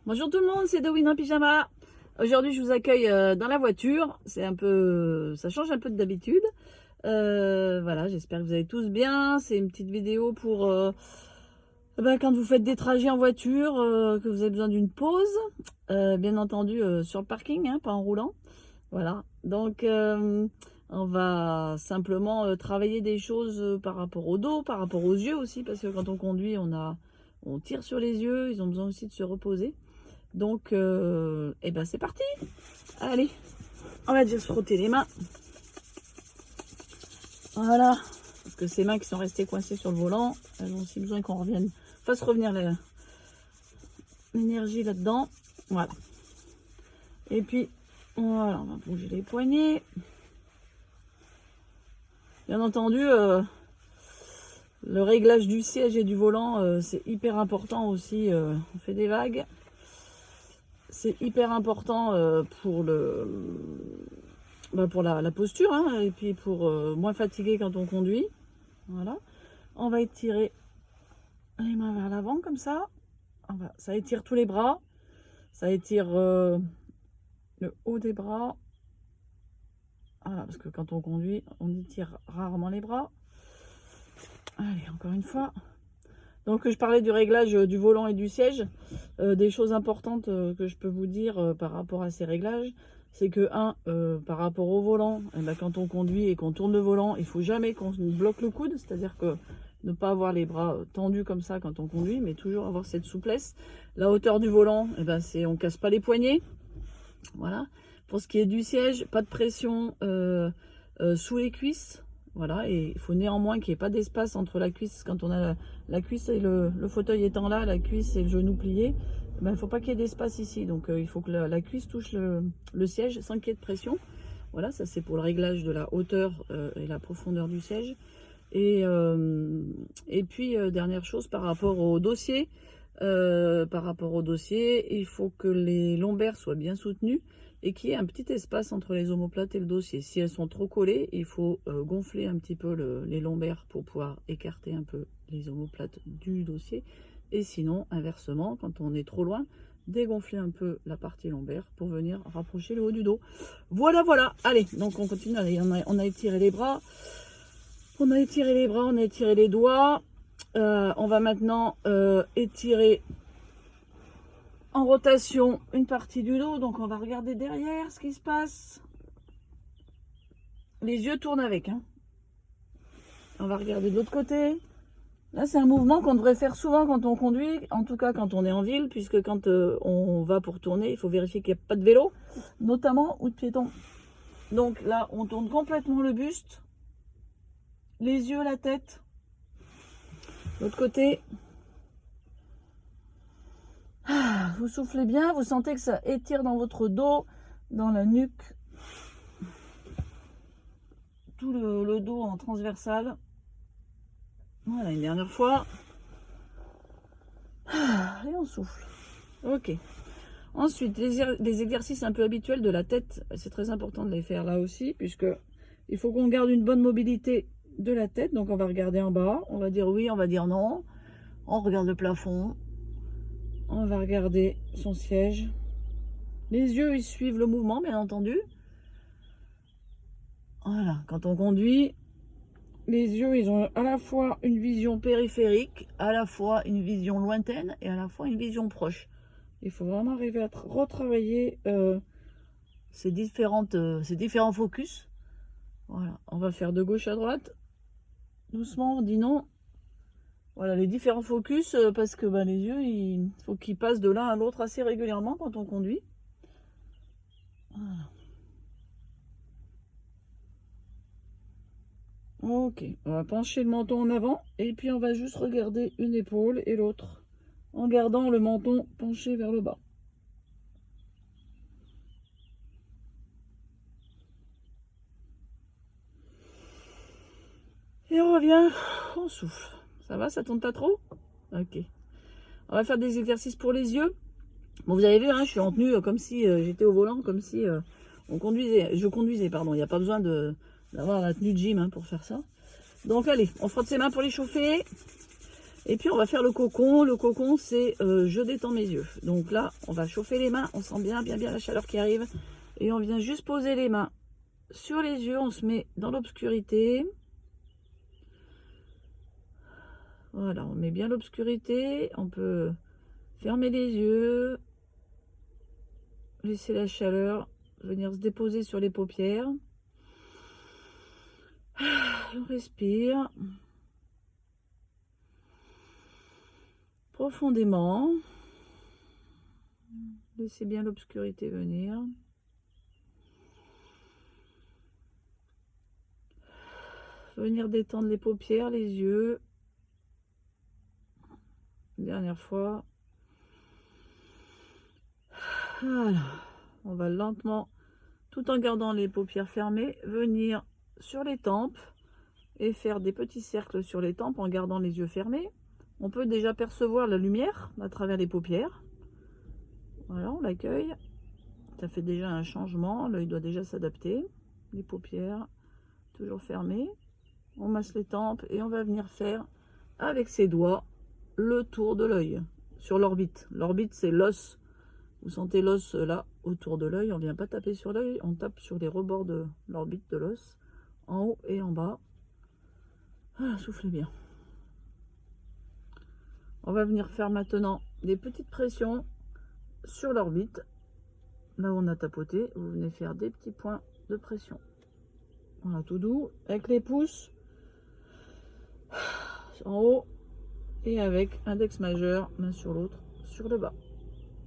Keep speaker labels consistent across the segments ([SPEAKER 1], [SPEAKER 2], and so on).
[SPEAKER 1] Bonjour tout le monde, c'est Dowin en pyjama. Aujourd'hui, je vous accueille dans la voiture. C'est un peu, ça change un peu d'habitude. Voilà, j'espère que vous allez tous bien. C'est une petite vidéo pour quand vous faites des trajets en voiture, que vous avez besoin d'une pause. Bien entendu, sur le parking, hein, pas en roulant. Voilà. Donc, on va simplement travailler des choses par rapport au dos, par rapport aux yeux aussi, parce que quand on conduit, on tire sur les yeux. Ils ont besoin aussi de se reposer. Donc, eh ben c'est parti. Allez, on va déjà se frotter les mains. Voilà, parce que ces mains qui sont restées coincées sur le volant, elles ont aussi besoin qu'on revienne, fasse revenir l'énergie là-dedans. Voilà. Et puis, voilà, on va bouger les poignets. Bien entendu, le réglage du siège et du volant, c'est hyper important aussi. On fait des vagues. C'est hyper important pour la posture, hein, et puis pour moins fatiguer quand on conduit. Voilà. On va étirer les mains vers l'avant comme ça. Ça étire tous les bras. Ça étire le haut des bras. Voilà, parce que quand on conduit, on étire rarement les bras. Allez, encore une fois. Donc, je parlais du réglage du volant et du siège. Des choses importantes que je peux vous dire par rapport à ces réglages, c'est que, par rapport au volant, quand on conduit et qu'on tourne le volant, il ne faut jamais qu'on bloque le coude, c'est-à-dire que ne pas avoir les bras tendus comme ça quand on conduit, mais toujours avoir cette souplesse. La hauteur du volant, c'est on ne casse pas les poignets. Voilà. Pour ce qui est du siège, pas de pression sous les cuisses. Voilà, et il faut néanmoins qu'il n'y ait pas d'espace entre la cuisse, quand on a la cuisse et le fauteuil étant là, la cuisse et le genou plié, il ne faut pas qu'il y ait d'espace ici. Donc il faut que la cuisse touche le siège sans qu'il y ait de pression. Voilà, ça c'est pour le réglage de la hauteur et la profondeur du siège. Et puis, dernière chose, par rapport au dossier, il faut que les lombaires soient bien soutenus et qu'il y ait un petit espace entre les omoplates et le dossier. Si elles sont trop collées, il faut gonfler un petit peu les lombaires pour pouvoir écarter un peu les omoplates du dossier. Et sinon, inversement, quand on est trop loin, dégonfler un peu la partie lombaire pour venir rapprocher le haut du dos. Voilà, voilà. Allez, donc on continue. Allez, on a étiré les bras. On a étiré les bras, on a étiré les doigts. On va maintenant étirer en rotation une partie du dos. Donc on va regarder derrière ce qui se passe. Les yeux tournent avec. Hein. On va regarder de l'autre côté. Là, c'est un mouvement qu'on devrait faire souvent quand on conduit, en tout cas quand on est en ville, puisque quand on va pour tourner, il faut vérifier qu'il n'y a pas de vélo, notamment, ou de piétons. Donc là, on tourne complètement le buste, les yeux, la tête. L'autre côté. Vous soufflez bien, vous sentez que ça étire dans votre dos, dans la nuque, tout le dos en transversal. Voilà, une dernière fois. Et on souffle. Ok. Ensuite, les exercices un peu habituels de la tête, c'est très important de les faire là aussi, puisque il faut qu'on garde une bonne mobilité de la tête. Donc on va regarder en bas, on va dire oui, on va dire non. On regarde le plafond. On va regarder son siège. Les yeux, ils suivent le mouvement, bien entendu. Voilà, quand on conduit, les yeux, ils ont à la fois une vision périphérique, à la fois une vision lointaine et à la fois une vision proche. Il faut vraiment arriver à retravailler ces différents focus. Voilà, on va faire de gauche à droite. Doucement, on dit non. Voilà, les différents focus, parce que les yeux, il faut qu'ils passent de l'un à l'autre assez régulièrement quand on conduit. Voilà. Ok, on va pencher le menton en avant et puis on va juste regarder une épaule et l'autre en gardant le menton penché vers le bas. Et on revient, on souffle. Ça va, ça tourne pas trop? Ok. On va faire des exercices pour les yeux. Bon, vous avez vu, hein, je suis en tenue comme si j'étais au volant, comme si je conduisais, pardon. Il n'y a pas besoin d'avoir la tenue de gym pour faire ça. Donc allez, on frotte ses mains pour les chauffer. Et puis on va faire le cocon. Le cocon, c'est je détends mes yeux. Donc là, on va chauffer les mains. On sent bien la chaleur qui arrive. Et on vient juste poser les mains sur les yeux. On se met dans l'obscurité. Voilà, on met bien l'obscurité. On peut fermer les yeux. Laisser la chaleur venir se déposer sur les paupières. On respire profondément. Laissez bien l'obscurité venir. Venir détendre les paupières, les yeux. Dernière fois. Voilà. On va lentement, tout en gardant les paupières fermées, venir sur les tempes et faire des petits cercles sur les tempes en gardant les yeux fermés. On peut déjà percevoir la lumière à travers les paupières. Voilà, on l'accueille. Ça fait déjà un changement. L'œil doit déjà s'adapter. Les paupières toujours fermées. On masse les tempes et on va venir faire avec ses doigts le tour de l'œil sur l'orbite. L'orbite, c'est l'os. Vous sentez l'os là autour de l'œil. On ne vient pas taper sur l'œil, on tape sur les rebords de l'orbite de l'os, en haut et en bas. Ah, soufflez bien. On va venir faire maintenant des petites pressions sur l'orbite. Là où on a tapoté, vous venez faire des petits points de pression. Voilà, tout doux, avec les pouces en haut et avec index majeur l'un sur l'autre sur le bas.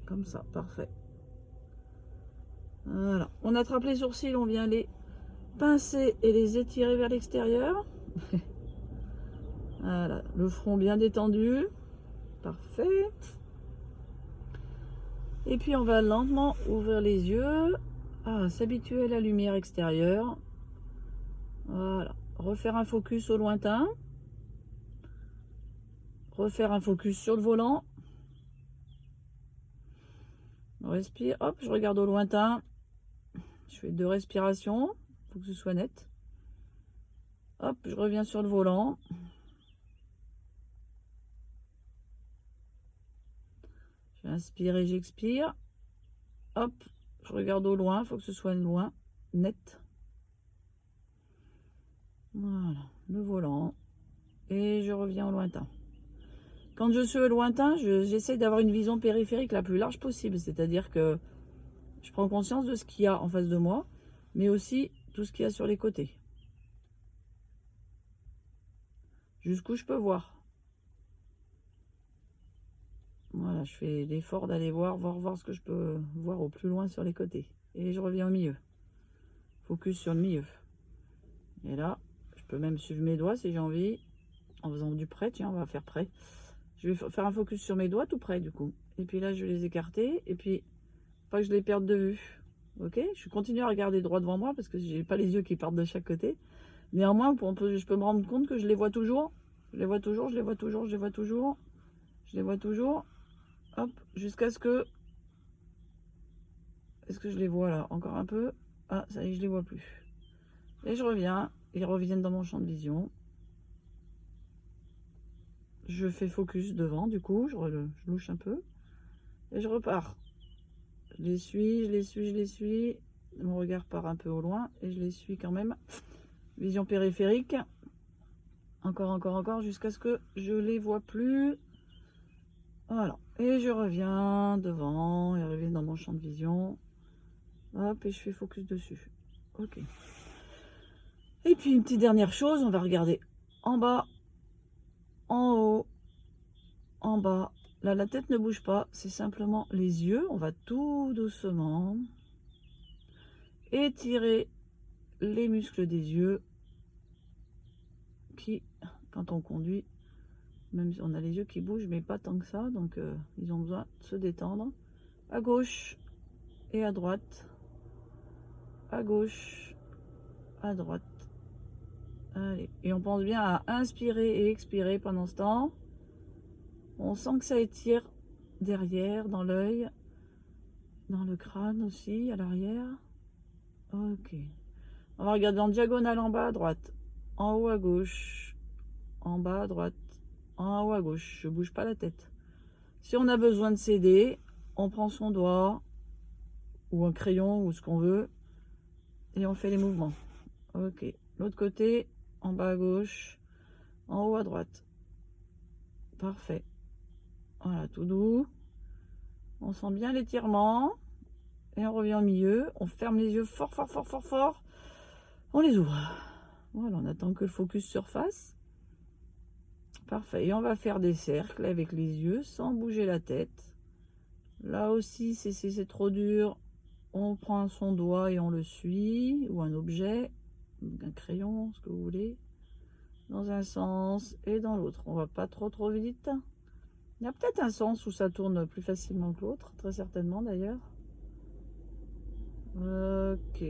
[SPEAKER 1] Comme ça, parfait. Voilà, on attrape les sourcils, on vient les pincer et les étirer vers l'extérieur. Voilà, le front bien détendu. Parfait. Et puis on va lentement ouvrir les yeux. S'habituer à la lumière extérieure. Voilà, refaire un focus au lointain. Refaire un focus sur le volant. On respire, hop, je regarde au lointain. Je fais 2 respirations, il faut que ce soit net. Hop, je reviens sur le volant. J'inspire et j'expire. Hop, je regarde au loin, il faut que ce soit loin, net. Voilà, le volant. Et je reviens au lointain. Quand je suis au lointain, j'essaie d'avoir une vision périphérique la plus large possible. C'est-à-dire que je prends conscience de ce qu'il y a en face de moi, mais aussi tout ce qu'il y a sur les côtés. Jusqu'où je peux voir. Voilà, je fais l'effort d'aller voir ce que je peux voir au plus loin sur les côtés. Et je reviens au milieu. Focus sur le milieu. Et là, je peux même suivre mes doigts si j'ai envie. En faisant du près, tiens, on va faire près. Je vais faire un focus sur mes doigts tout près du coup. Et puis là, je vais les écarter. Et puis, pas que je les perde de vue. Ok, je continue à regarder droit devant moi parce que j'ai pas les yeux qui partent de chaque côté. Néanmoins, je peux me rendre compte que je les vois toujours. Je les vois toujours, je les vois toujours, je les vois toujours. Je les vois toujours. Hop, jusqu'à ce que... Est-ce que je les vois là? Encore un peu. Ah, ça y est, je les vois plus. Et je reviens. Ils reviennent dans mon champ de vision. Je fais focus devant, du coup, je louche un peu. Et je repars. Je les suis, je les suis, je les suis. Mon regard part un peu au loin et je les suis quand même. Vision périphérique. Encore, jusqu'à ce que je les vois plus. Voilà. Et je reviens devant et reviens dans mon champ de vision. Hop, et je fais focus dessus. Ok. Et puis une petite dernière chose, on va regarder en bas, en haut, en bas. Là, la tête ne bouge pas, c'est simplement les yeux. On va tout doucement étirer les muscles des yeux qui, quand on conduit, même si on a les yeux qui bougent, mais pas tant que ça, donc ils ont besoin de se détendre. À gauche et à droite. À gauche, à droite. Allez. Et on pense bien à inspirer et expirer pendant ce temps. On sent que ça étire derrière, dans l'œil, dans le crâne aussi, à l'arrière. Ok. On va regarder en diagonale en bas à droite, en haut à gauche, en bas à droite, en haut à gauche. Je bouge pas la tête. Si on a besoin de s'aider, on prend son doigt ou un crayon ou ce qu'on veut et on fait les mouvements. Ok. L'autre côté, en bas à gauche, en haut à droite. Parfait. Voilà, tout doux. On sent bien l'étirement. Et on revient au milieu. On ferme les yeux fort, fort, fort, fort, fort. On les ouvre. Voilà, on attend que le focus surface. Parfait. Et on va faire des cercles avec les yeux sans bouger la tête. Là aussi, c'est trop dur. On prend son doigt et on le suit. Ou un objet, un crayon, ce que vous voulez. Dans un sens et dans l'autre. On va pas trop vite. Il y a peut-être un sens où ça tourne plus facilement que l'autre. Très certainement d'ailleurs. Ok.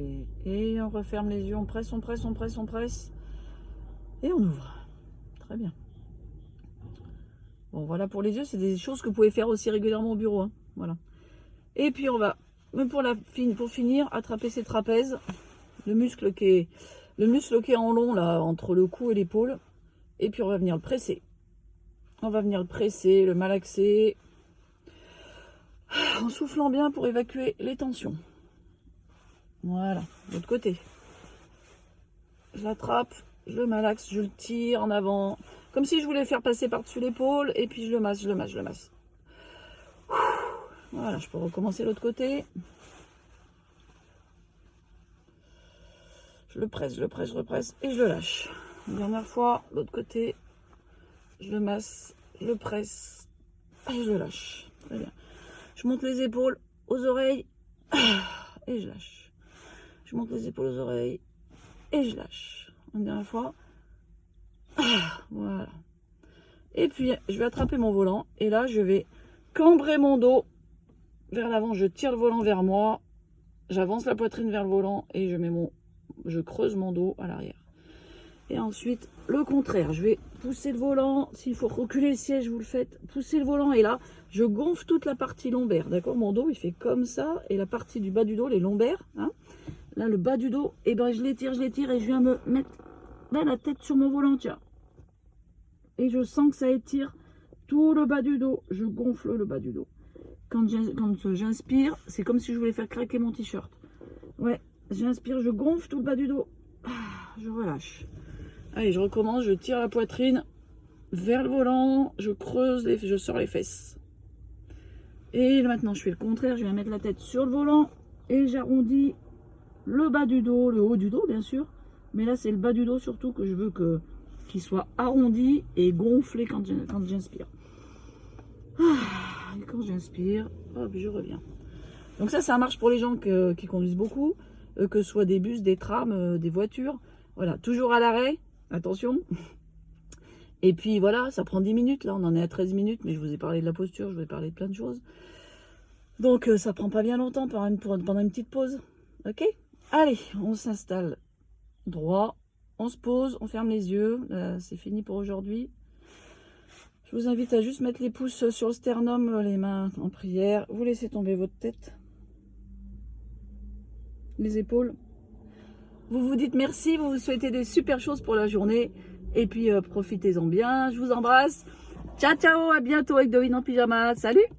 [SPEAKER 1] Et on referme les yeux. On presse, on presse, on presse, on presse. Et on ouvre. Très bien. Bon, voilà pour les yeux. C'est des choses que vous pouvez faire aussi régulièrement au bureau. Hein. Voilà. Et puis on va, pour finir, attraper ses trapèzes. Le muscle qui est en long là, entre le cou et l'épaule. Et puis on va venir le presser. On va venir le presser, le malaxer. En soufflant bien pour évacuer les tensions. Voilà, de l'autre côté. Je l'attrape, je le malaxe, je le tire en avant. Comme si je voulais le faire passer par-dessus l'épaule. Et puis je le masse, je le masse, je le masse. Voilà, je peux recommencer l'autre côté. Je le presse, je represse et je le lâche. Une dernière fois, l'autre côté. Je le masse, je le presse et je le lâche. Très bien. Je monte les épaules aux oreilles et je lâche. Je monte les épaules aux oreilles et je lâche. Une dernière fois. Voilà. Et puis, je vais attraper mon volant et là, je vais cambrer mon dos vers l'avant. Je tire le volant vers moi. J'avance la poitrine vers le volant et je creuse mon dos à l'arrière. Et ensuite, le contraire. Je vais pousser le volant. S'il faut reculer le siège, vous le faites. Poussez le volant et là, je gonfle toute la partie lombaire. D'accord? Mon dos, il fait comme ça. Et la partie du bas du dos, les lombaires, hein, là, le bas du dos, et ben je l'étire et je viens me mettre là, la tête sur mon volant, tiens. Et je sens que ça étire tout le bas du dos. Je gonfle le bas du dos. Quand j'inspire, c'est comme si je voulais faire craquer mon t-shirt. Ouais, j'inspire, je gonfle tout le bas du dos. Je relâche. Allez, je recommence, je tire la poitrine vers le volant, je creuse, je sors les fesses. Et maintenant, je fais le contraire, je viens mettre la tête sur le volant et j'arrondis le bas du dos, le haut du dos, bien sûr. Mais là, c'est le bas du dos surtout que je veux qu'il soit arrondi et gonflé quand j'inspire. Et quand j'inspire, hop, je reviens. Donc ça marche pour les gens qui conduisent beaucoup, que ce soit des bus, des trams, des voitures. Voilà, toujours à l'arrêt, attention. Et puis voilà, ça prend 10 minutes, là on en est à 13 minutes, mais je vous ai parlé de la posture, je vous ai parlé de plein de choses. Donc ça prend pas bien longtemps pendant une petite pause. Ok? Allez, on s'installe droit, on se pose, on ferme les yeux, c'est fini pour aujourd'hui. Je vous invite à juste mettre les pouces sur le sternum, les mains en prière. Vous laissez tomber votre tête, les épaules. Vous vous dites merci, vous vous souhaitez des super choses pour la journée. Et puis profitez-en bien. Je vous embrasse. Ciao, ciao, à bientôt avec Dorine en pyjama. Salut!